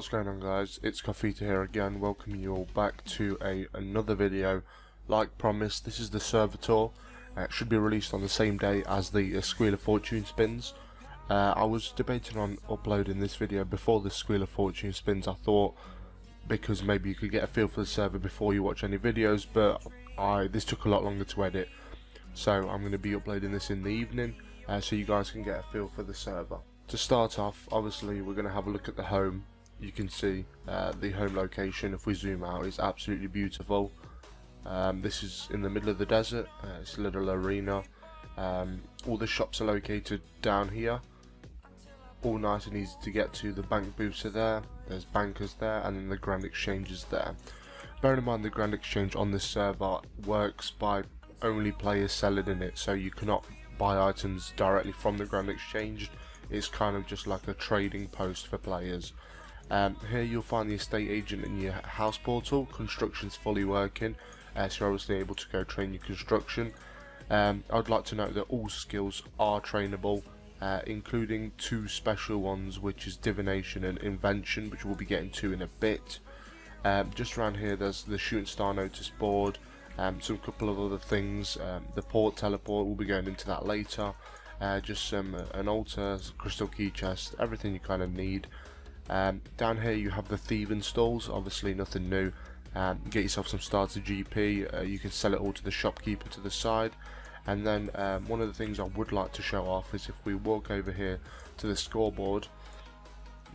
What's going on, guys? It's Coffeeta here again, welcoming you all back to another video. Like promised, this is the server tour. It should be released on the same day as the Squeal of Fortune spins. I was debating on uploading this video before the Squeal of Fortune spins, I thought, because maybe you could get a feel for the server before you watch any videos, but this took a lot longer to edit, so I'm going to be uploading this in the evening so you guys can get a feel for the server. To start off, obviously we're going to have a look at the home. You can see the home location. If we zoom out, it's absolutely beautiful. This is in the middle of the desert. It's a little arena. All the shops are located down here, all nice and easy to get to. The bank booths are there, there's bankers there, and then the Grand Exchange is there. Bearing in mind the Grand Exchange on this server works by only players selling in it, so you cannot buy items directly from the Grand Exchange. It's kind of just like a trading post for players. Here you'll find the estate agent in your house portal. Construction's fully working, so you're obviously able to go train your construction. I'd like to note that all skills are trainable, including two special ones, which is divination and invention, which we'll be getting to in a bit. Just around here there's the shooting star notice board, some couple of other things, the port teleport, we'll be going into that later. Just an altar, crystal key chest, everything you kind of need. Down here you have the thieving stalls, obviously nothing new. Get yourself some starter GP, you can sell it all to the shopkeeper to the side. And then one of the things I would like to show off is if we walk over here to the scoreboard,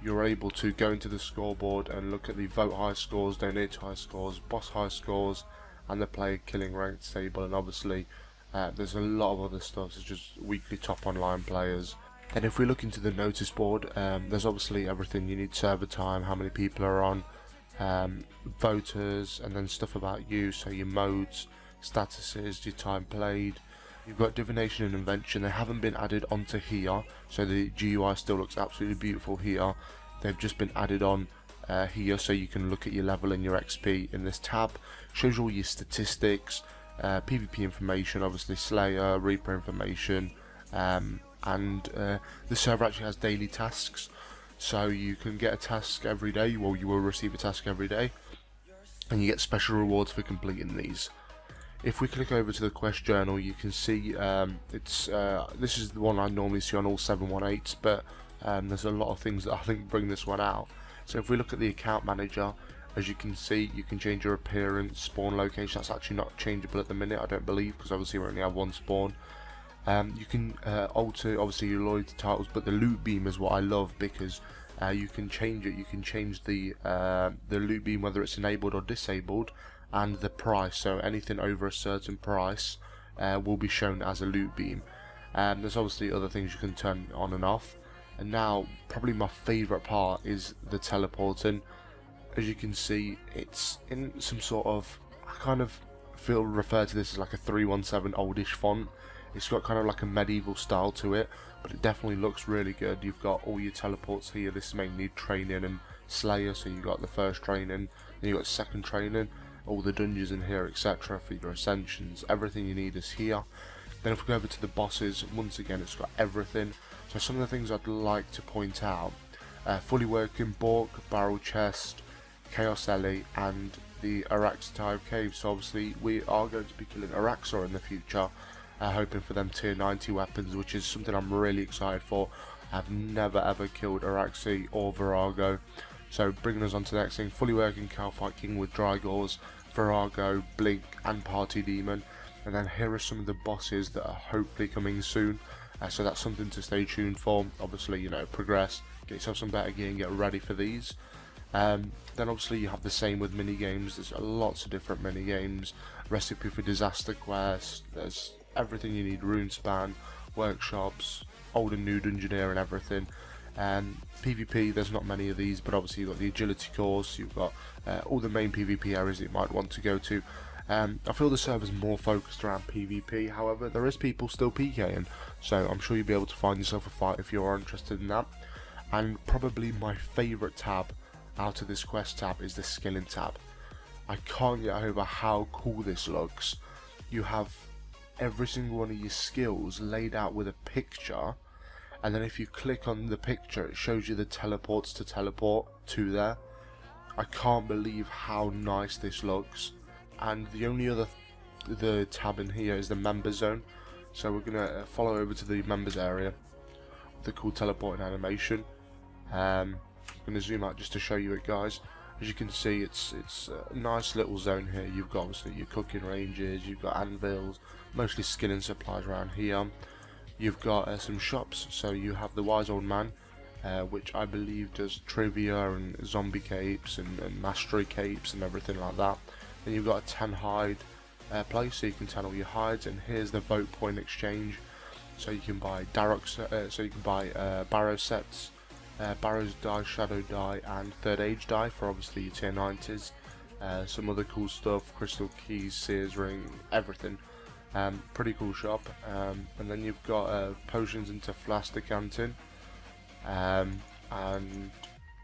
you're able to go into the scoreboard and look at the vote high scores, donate high scores, boss high scores, and the player killing ranked table. And obviously there's a lot of other stuff, such as weekly top online players. And if we look into the notice board, there's obviously everything you need: server time, how many people are on, voters, and then stuff about you, so your modes, statuses, your time played. You've got divination and invention. They haven't been added onto here, so the GUI still looks absolutely beautiful here. They've just been added on here, so you can look at your level and your XP in this tab. Shows you all your statistics, PvP information, obviously Slayer, Reaper information, and the server actually has daily tasks, so you can get a task every day. Well, you will receive a task every day, and you get special rewards for completing these. If we click over to the quest journal, you can see this is the one I normally see on all 718s, but there's a lot of things that I think bring this one out. So if we look at the account manager, as you can see, you can change your appearance, spawn location. That's actually not changeable at the minute, I don't believe, because obviously we only have one spawn. You can alter obviously your loyalty titles, but the loot beam is what I love, because you can change it. You can change the loot beam, whether it's enabled or disabled, and the price. So anything over a certain price will be shown as a loot beam. There's obviously other things you can turn on and off. And now probably my favourite part is the teleporting. As you can see, it's in some sort of, I kind of refer to this as like a 317 oldish font. It's got kind of like a medieval style to it, but it definitely looks really good. You've got all your teleports here. This is mainly training and Slayer, so you got the first training, then you got second training, all the dungeons in here, etc. for your ascensions. Everything you need is here. Then if we go over to the bosses, once again it's got everything. So some of the things I'd like to point out: fully working Bork, barrel chest, Chaos Ellie, and the Araxi cave. So obviously we are going to be killing Araxor in the future, hoping for them tier 90 weapons, which is something I'm really excited for. I've never ever killed Araxi or Virago. So bringing us on to the next thing: fully working Calfight King with Drygors, Virago, Blink, and Party Demon. And then here are some of the bosses that are hopefully coming soon, so that's something to stay tuned for. Obviously, you know, progress, get yourself some better gear and get ready for these. Then obviously you have the same with mini games. There's lots of different mini games. Recipe for Disaster Quest, there's everything you need: Runescape, workshops, old and new Dungeoneer, and everything. PvP, there's not many of these, but obviously you've got the agility course, you've got all the main PvP areas that you might want to go to. I feel the server's more focused around PvP, however there is people still PKing, so I'm sure you'll be able to find yourself a fight if you're interested in that. And probably my favourite tab out of this quest tab is the skilling tab. I can't get over how cool this looks. You have every single one of your skills laid out with a picture, and then if you click on the picture, it shows you the teleports to teleport to there. I can't believe how nice this looks. And the only other tab in here is the member zone, so we're gonna follow over to the members area, the cool teleporting animation. I'm gonna zoom out just to show you it, guys. As you can see, it's a nice little zone here. You've got obviously your cooking ranges, you've got anvils, mostly skill and supplies around here. You've got some shops, so you have the Wise Old Man, which I believe does trivia and zombie capes and mastery capes and everything like that. Then you've got a 10 hide place, so you can 10 all your hides, and here's the vote point exchange. So you can buy Barrow sets, Barrow's die, Shadow die, and Third Age die for obviously your tier 90s. Some other cool stuff, crystal keys, Sears ring, everything. Pretty cool shop. And then you've got potions into flask decanting. And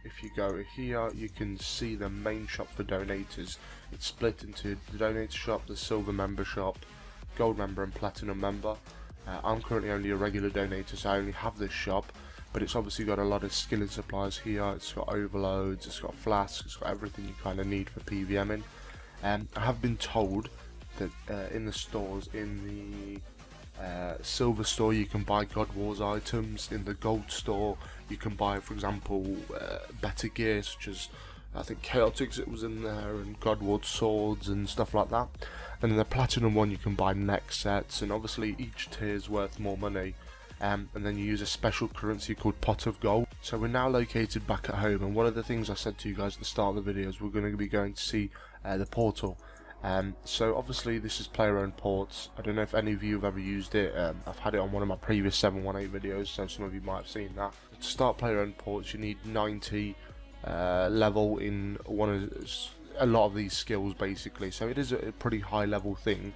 if you go here, you can see the main shop for donators. It's split into the donator shop, the silver member shop, gold member, and platinum member. I'm currently only a regular donator, so I only have this shop, but it's obviously got a lot of skill and supplies here. It's got overloads, it's got flasks, it's got everything you kind of need for PVMing. I have been told that in the stores, in the silver store you can buy God Wars items, in the gold store you can buy, for example, better gear such as I think Chaotix it was in there, and God Wars swords and stuff like that. And in the platinum one you can buy neck sets, and obviously each tier is worth more money. And then you use a special currency called Pot of Gold. So we're now located back at home, and one of the things I said to you guys at the start of the video is we're going to be going to see the portal. So obviously this is player owned ports. I don't know if any of you have ever used it. I've had it on one of my previous 718 videos, so some of you might have seen that. To start player owned ports you need 90 level in a lot of these skills basically, so it is a pretty high level thing.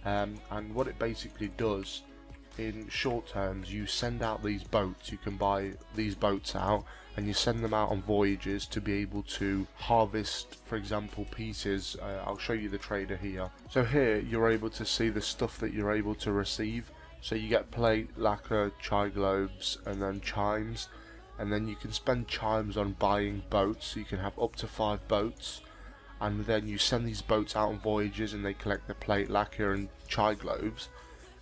And what it basically does, in short terms, you send out these boats. You can buy these boats out and you send them out on voyages to be able to harvest, for example, pieces. I'll show you the trader here. So here you're able to see the stuff that you're able to receive. So you get plate, lacquer, chai globes, and then chimes, and then you can spend chimes on buying boats, so you can have up to 5 boats, and then you send these boats out on voyages and they collect the plate, lacquer, and chai globes.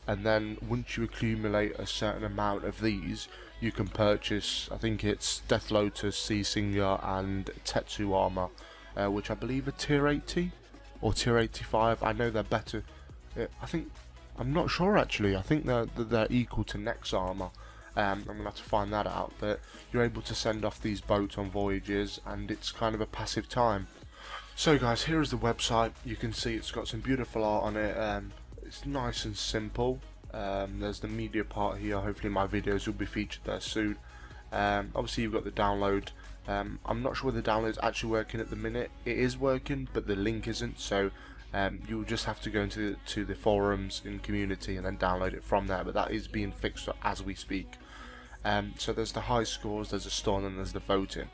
And then once you accumulate a certain amount of these, you can purchase, I think it's Death Lotus, Sea Singer, and Tetsu armor, which I believe are tier 80 or tier 85. I know they're better. I'm not sure actually. I think they're equal to Nex armor. I'm gonna have to find that out. But you're able to send off these boats on voyages, and it's kind of a passive time. So guys, here is the website. You can see it's got some beautiful art on it. It's nice and simple. There's the media part here. Hopefully my videos will be featured there soon. Obviously you've got the download. I'm not sure whether the download is actually working at the minute. It is working, but the link isn't, so you'll just have to go into the forums in community and then download it from there, but that is being fixed as we speak. So there's the high scores, there's a store, and there's the voting.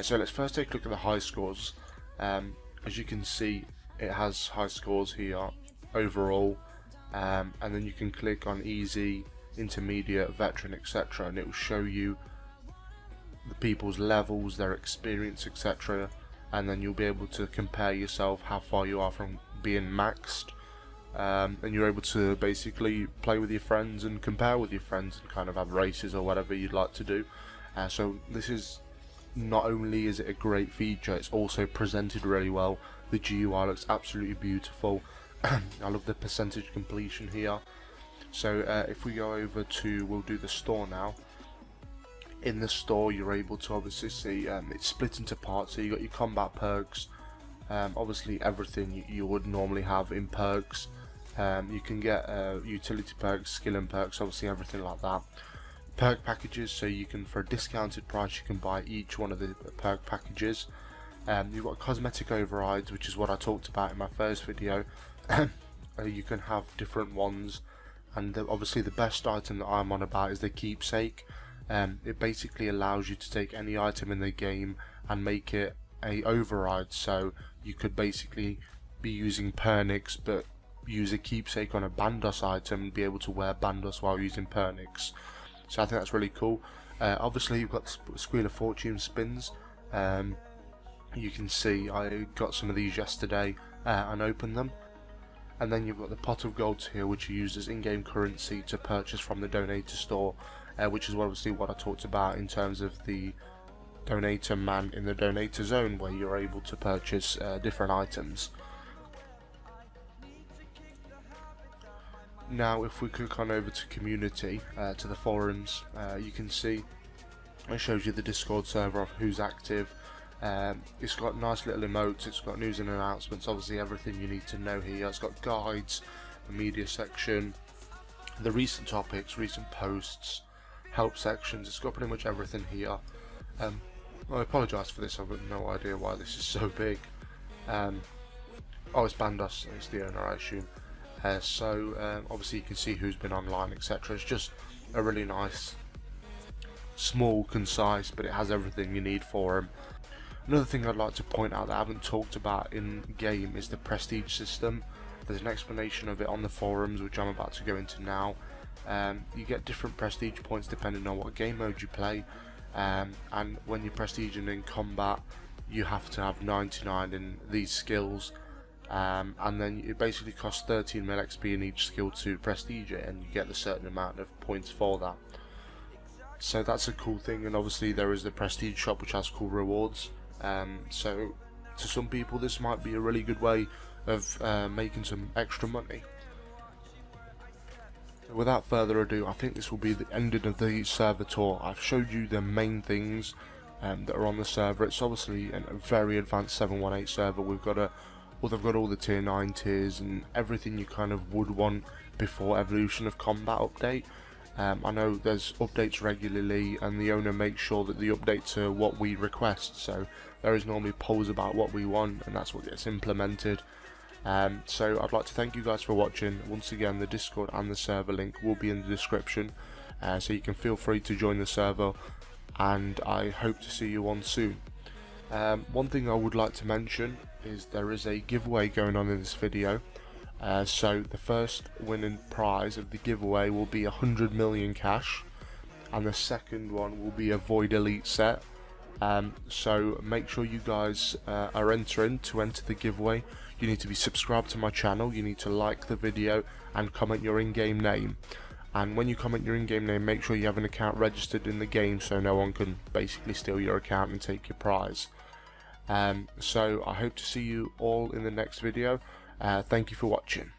So let's first take a look at the high scores. As you can see, it has high scores here overall. And then you can click on easy, intermediate, veteran, etc., and it will show you the people's levels, their experience, etc., and then you'll be able to compare yourself how far you are from being maxed, and you're able to basically play with your friends and compare with your friends and kind of have races or whatever you'd like to do. So this is, not only is it a great feature, it's also presented really well. The GUI looks absolutely beautiful. I love the percentage completion here. So if we go over to, we'll do the store now. In the store you're able to obviously see it's split into parts. So you got your combat perks, obviously everything you would normally have in perks. You can get utility perks, skill and perks, obviously everything like that. Perk packages, so you can, for a discounted price, you can buy each one of the perk packages. You've got cosmetic overrides, which is what I talked about in my first video. You can have different ones, and obviously the best item that I'm on about is the keepsake. It basically allows you to take any item in the game and make it a override, so you could basically be using Pernix but use a keepsake on a Bandos item and be able to wear Bandos while using Pernix. So I think that's really cool. Obviously you've got the Squeal of Fortune spins. You can see I got some of these yesterday and opened them. And then you've got the pot of golds here, which are used as in-game currency to purchase from the donator store, which is obviously what I talked about in terms of the donator man in the donator zone, where you're able to purchase different items. Now if we click on over to community, to the forums, you can see it shows you the Discord server of who's active. It's got nice little emotes, it's got news and announcements, obviously everything you need to know here. It's got guides, the media section, the recent topics, recent posts, help sections. It's got pretty much everything here. I apologise for this, I've got no idea why this is so big. Oh, it's Bandos, it's the owner, I assume. Obviously you can see who's been online, etc. It's just a really nice, small, concise, but it has everything you need for him. Another thing I'd like to point out that I haven't talked about in game is the prestige system. There's an explanation of it on the forums, which I'm about to go into now. You get different prestige points depending on what game mode you play, and when you're prestiging in combat you have to have 99 in these skills, and then it basically costs 13 mil XP in each skill to prestige it, and you get a certain amount of points for that. So that's a cool thing, and obviously there is the prestige shop which has cool rewards. So to some people this might be a really good way of making some extra money. Without further ado, I think this will be the ending of the server tour. I've showed you the main things that are on the server. It's obviously a very advanced 718 server. They've got all the tier 9 tiers and everything you kind of would want before Evolution of Combat update. I know there's updates regularly, and the owner makes sure that the updates are what we request, so there is normally polls about what we want, and that's what gets implemented. So I'd like to thank you guys for watching. Once again, the Discord and the server link will be in the description, so you can feel free to join the server, and I hope to see you on soon. One thing I would like to mention is there is a giveaway going on in this video. So the first winning prize of the giveaway will be 100 million cash, and the second one will be a Void Elite set. So make sure you guys are entering to enter the giveaway. You need to be subscribed to my channel, you need to like the video and comment your in-game name. And when you comment your in-game name, make sure you have an account registered in the game so no one can basically steal your account and take your prize. So I hope to see you all in the next video. Thank you for watching.